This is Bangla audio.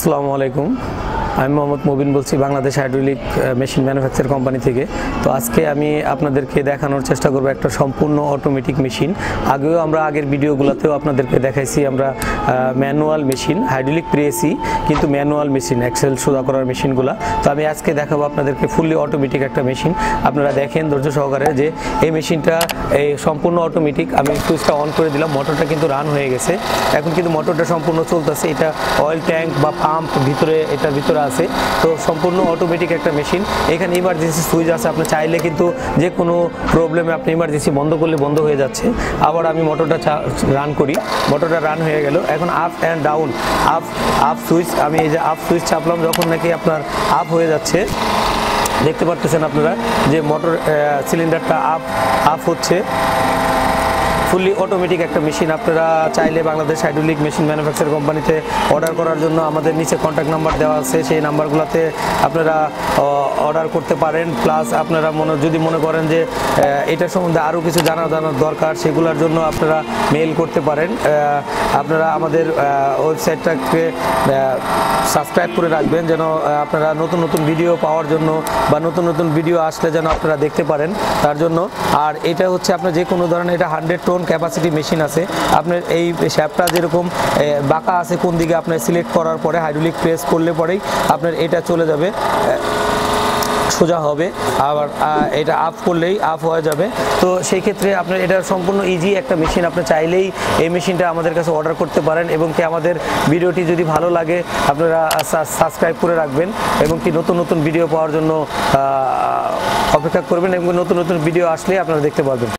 আসসালামু আলাইকুম। আমি মোহাম্মদ মুবিন বলছি, Bangladesh hydraulic machine manufacture company থেকে। তো আজকে আমি আপনাদেরকে দেখানোর চেষ্টা করব একটা সম্পূর্ণ অটোমেটিক মেশিন। আগের ভিডিওগুলোতেও আপনাদেরকে দেখাইছি আমরা ম্যানুয়াল মেশিন, হাইড্রোলিক প্রেসি কিন্তু ম্যানুয়াল মেশিন, এক্সেল সোজা করার মেশিনগুলো। তো আমি আজকে দেখাবো আপনাদেরকে ফুললি অটোমেটিক একটা মেশিন। আপনারা দেখেন ধৈর্য সহকারে যে এই মেশিনটা সম্পূর্ণ অটোমেটিক। আমি সুইচটা অন করে দিলাম, মোটরটা কিন্তু রান হয়ে গেছে। এখন কিন্তু মোটরটা সম্পূর্ণ চলতেছে। এটা অয়েল ট্যাঙ্ক বা পাম্প এটার ভিতরে আছে। তো সম্পূর্ণ অটোমেটিক একটা মেশিন। এখানে ইমার্জেন্সি সুইচ আছে, আপনি চাইলে কিন্তু যে কোনো প্রবলেমে আপনি ইমার্জেন্সি বন্ধ করলে বন্ধ হয়ে যাচ্ছে। আবার আমি মোটরটা রান করি, মোটরটা রান হয়ে গেল। এখন up and down, up switch, আমি এই যে আপ সুইচ চাপলাম, যখন নাকি আপনার আপ হয়ে যাচ্ছে দেখতে পারতেছেন আপনারা যে মোটর সিলিন্ডারটা আপ হচ্ছে। ফুললি অটোমেটিক একটা মেশিন। আপনারা চাইলে বাংলাদেশ হাইড্রোলিক মেশিন ম্যানুফ্যাকচার কোম্পানিতে অর্ডার করার জন্য আমাদের নিচে কন্ট্যাক্ট নাম্বার দেওয়া আছে, সেই নাম্বারগুলোতে আপনারা অর্ডার করতে পারেন। প্লাস আপনারা যদি মনে করেন যে এটার সম্বন্ধে আরও কিছু জানার দরকার, সেগুলোর জন্য আপনারা মেইল করতে পারেন। আপনারা আমাদের ওয়েবসাইটটাকে সাবস্ক্রাইব করে রাখবেন, যেন আপনারা নতুন নতুন ভিডিও পাওয়ার জন্য বা নতুন নতুন ভিডিও আসলে যেন আপনারা দেখতে পারেন তার জন্য। আর এটা হচ্ছে আপনার যে কোনো ধরনের, এটা 100 টন ক্যাপাসিটি মেশিন আছে। আপনার এই শ্যাফটটা যেরকম বাঁকা আছে, কোন দিকে আপনার সিলেক্ট করার পরে হাইড্রোলিক প্রেস করলে পরেই আপনার এটা চলে যাবে, সোজা হবে। আবার এটা আপ করলেই আপ হয়ে যাবে। তো সেই ক্ষেত্রে আপনার এটা সম্পূর্ণ ইজি একটা মেশিন। আপনি চাইলেই এই মেশিনটা আমাদের কাছে অর্ডার করতে পারেন। এবং কি আমাদের ভিডিওটি যদি ভালো লাগে আপনারা সাবস্ক্রাইব করে রাখবেন, এবং কি নতুন নতুন ভিডিও পাওয়ার জন্য অপেক্ষা করবেন, এবং নতুন নতুন ভিডিও আসলে আপনারা দেখতে পারবেন।